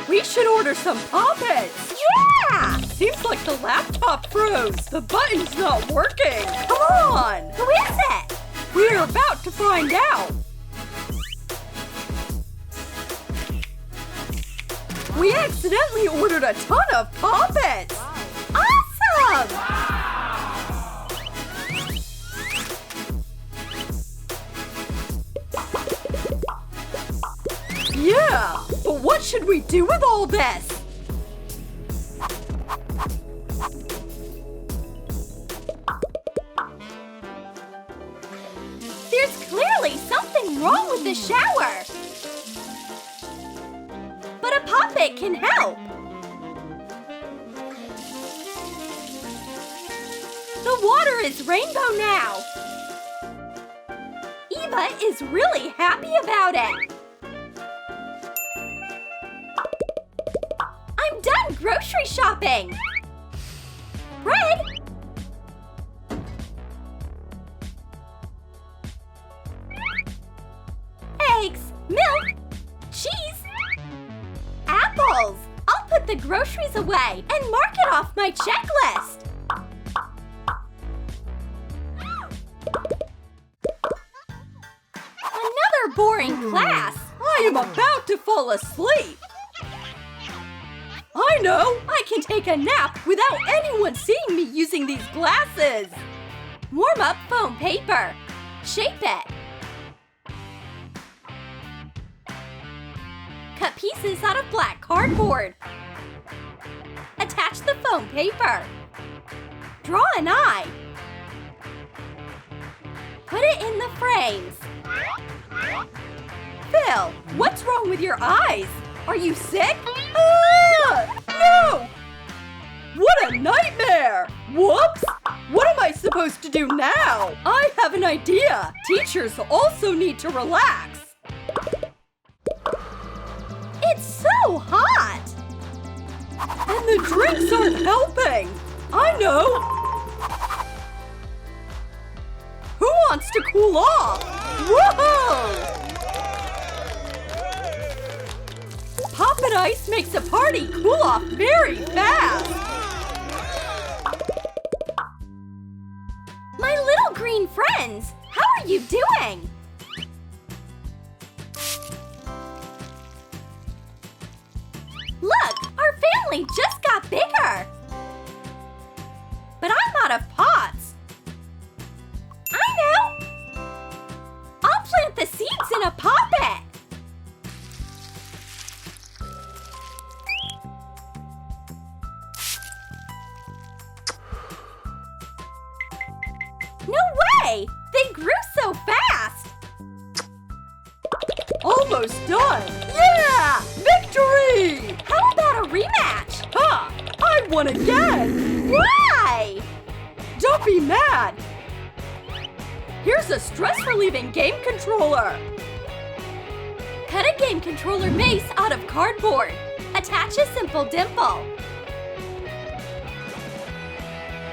We should order some poppets. Yeah! Seems like the laptop froze. The button's not working. Come on. Who is it? We're about to find out. We accidentally ordered a ton of poppets. Awesome! Yeah, but what should we do with all this? There's clearly something wrong with the shower. But a poppet can help. The water is rainbow now. Eva is really happy about it. I'm done grocery shopping. Bread. Eggs, milk, cheese, apples. I'll put the groceries away and mark it off my checklist. Another boring class. I am about to fall asleep. I know! I can take a nap without anyone seeing me using these glasses. Warm up foam paper. Shape it. Cut pieces out of black cardboard. Attach the foam paper. Draw an eye. Put it in the frames. Phil, what's wrong with your eyes? Are you sick? Ah! No! What a nightmare! Whoops! What am I supposed to do now? I have an idea. Teachers also need to relax. It's so hot! And the drinks aren't helping. I know. Who wants to cool off? Whoa! Poppet ice makes a party cool off very fast. My little green friends, how are you doing? Look, our family just got bigger. But I'm out of pots. I know. I'll plant the seeds in a poppet. No way! They grew so fast! Almost done. Yeah! Victory! How about a rematch? Ha! I won again! Why? Don't be mad! Here's a stress-relieving game controller! Cut a game controller base out of cardboard. Attach a simple dimple.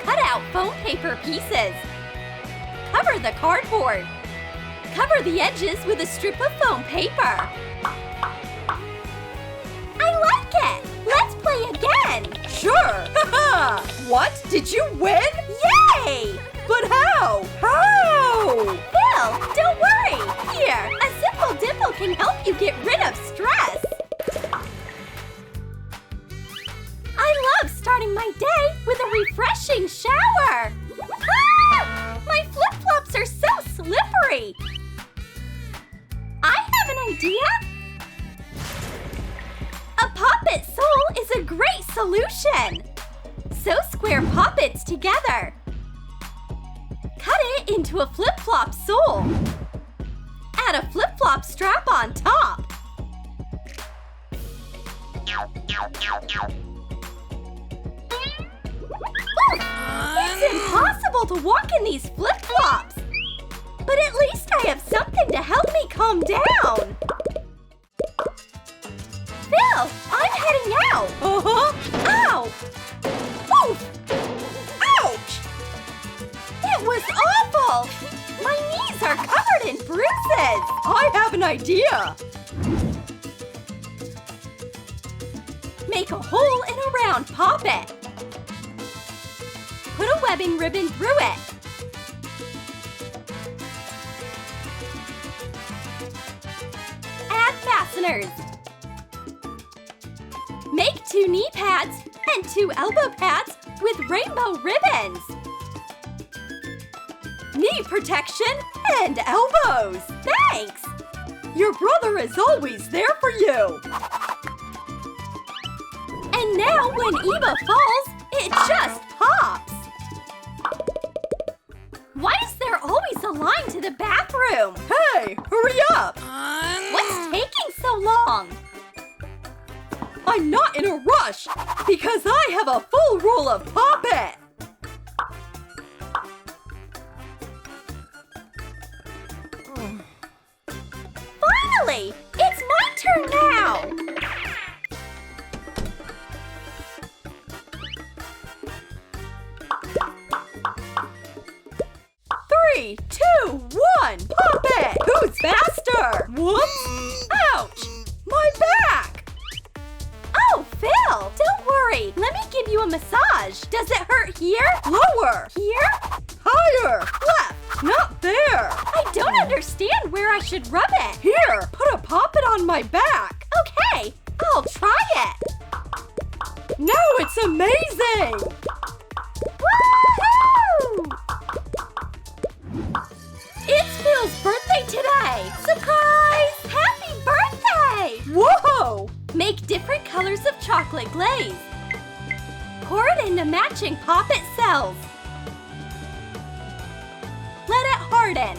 Cut out foam paper pieces. Cover the cardboard. Cover the edges with a strip of foam paper. I like it! Let's play again! Sure! What? Did you win? Yay! But how? How? Phil, don't worry! Here, a simple dimple can help you get rid of stress. I love starting my day with a refreshing shower. Ah! My flip-flops are so slippery. I have an idea. A poppet sole is a great solution. Sew square poppets together. Cut it into a flip-flop sole. Add a flip-flop strap on top. Oof! It's impossible to walk in these flip-flops. But at least I have something to help me calm down. Phil, I'm heading out. Uh-huh. Ow! Oof! Ouch! It was awful! My knees are covered in bruises. I have an idea. Make a hole in a round poppet. Put a webbing ribbon through it. Add fasteners. Make 2 knee pads and 2 elbow pads with rainbow ribbons. Knee protection and elbows. Thanks! Your brother is always there for you. And now when Eva falls, it just pops. Why is there always a line to the bathroom? Hey, hurry up! What's taking so long? I'm not in a rush because I have a full roll of poppet. Finally! It's my turn now! Three, two, one, pop it! Who's faster? Whoops! Ouch! My back! Oh, Phil! Don't worry. Let me give you a massage. Does it hurt here? Lower! Here? Higher! Left! Not there! I don't understand where I should rub it. Here! Put a poppet on my back! Okay, I'll try it. Now it's amazing! Woohoo! It's Phil's birthday today! Surprise! Happy birthday! Whoa! Make different colors of chocolate glaze. Pour it into matching poppet cells. Let it harden.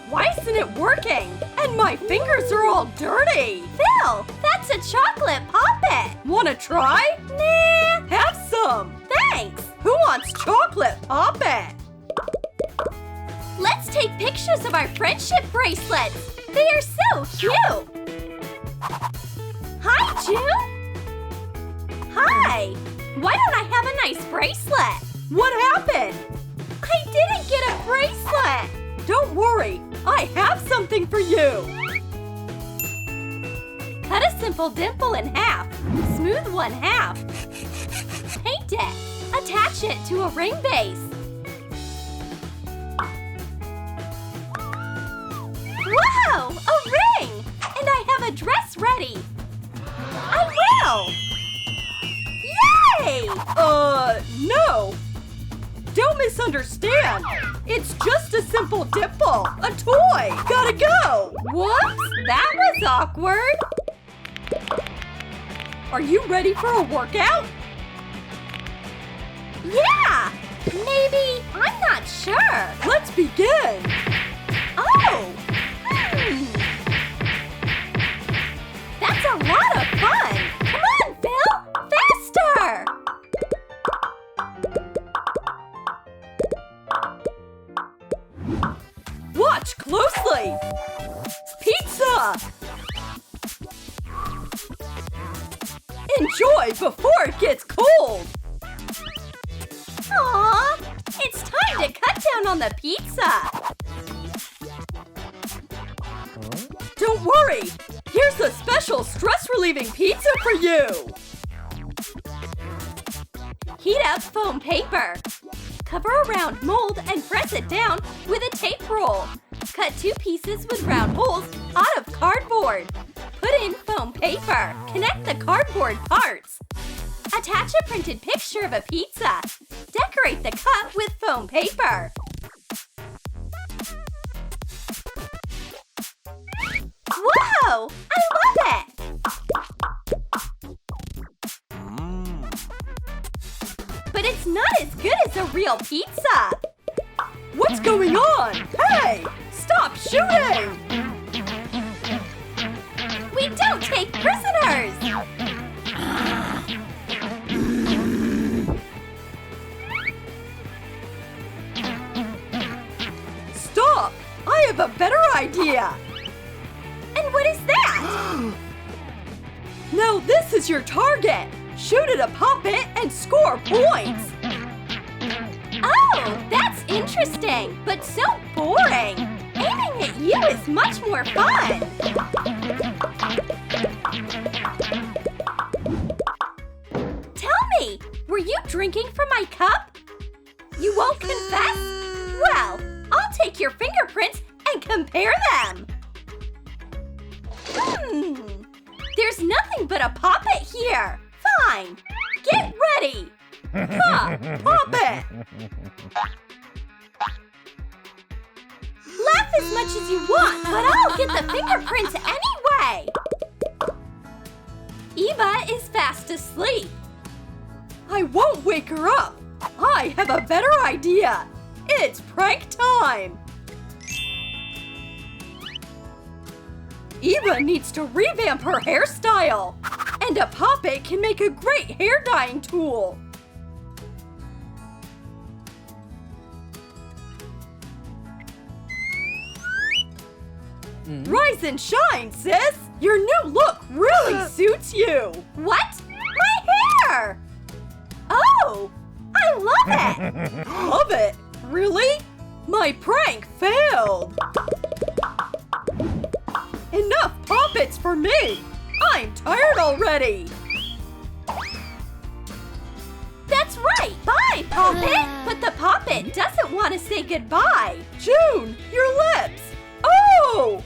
Why isn't it working? And my fingers are all dirty! Phil, that's a chocolate poppet! Wanna try? Nah, Have some! thanks! Who wants chocolate poppet? Let's take pictures of our friendship bracelets! They are so cute! Hi, June! Hi! Why don't I have a nice bracelet? What happened? I didn't get a bracelet! Don't worry, I have something for you! Cut a simple dimple in half. Smooth one half. Paint it. Attach it to a ring base. Wow! A ring! And I have a dress ready. I will! Yay! No! Don't misunderstand! It's just a simple dimple! A toy! Gotta go! Whoops! That was awkward. Are you ready for a workout? Yeah! Maybe. I'm not sure. Let's begin! Oh! That's a lot of fun! Come on, Phil! Faster! Watch closely! Pizza! Enjoy before it gets cold! Aww! It's time to cut down on the pizza! Don't worry! Here's a special stress-relieving pizza for you! Heat up foam paper. Cover a round mold and press it down with a tape roll. Cut 2 pieces with round holes out of cardboard. Put in foam paper. Connect the cardboard parts. Attach a printed picture of a pizza. Decorate the cut with foam paper. Whoa! I love it! But it's not as good as a real pizza. What's going on? Hey! Stop shooting! We don't take prisoners! Stop! I have a better idea! And what is that? Now this is your target! Shoot at a puppet and score points! Oh, that's interesting, but so boring. Aiming at you is much more fun. There's nothing but a poppet here. Fine. Get ready. Ha! Poppet! Laugh as much as you want, but I'll get the fingerprints anyway. Eva is fast asleep. I won't wake her up. I have a better idea. It's prank time. Eva needs to revamp her hairstyle. And a poppet can make a great hair dyeing tool. Rise and shine, sis! Your new look really suits you! What? My hair! Oh! I love it! Love it? Really? My prank failed! Enough poppets for me! I'm tired already! That's right! Bye, Poppet! But the Poppet doesn't want to say goodbye. June, your lips! Oh!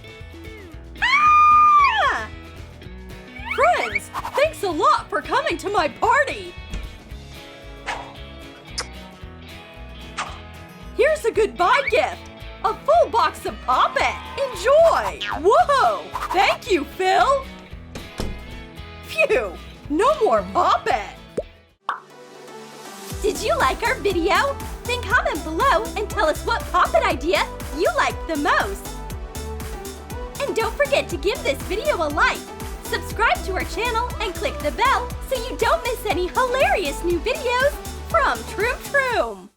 Ah! Friends, thanks a lot for coming to my party! Here's a goodbye gift! A full box of Poppet! Enjoy! Whoa! Thank you, Phil! Phew! No more Poppet! Did you like our video? Then comment below and tell us what Poppet idea you liked the most. And don't forget to give this video a like, subscribe to our channel, and click the bell so you don't miss any hilarious new videos from Troom.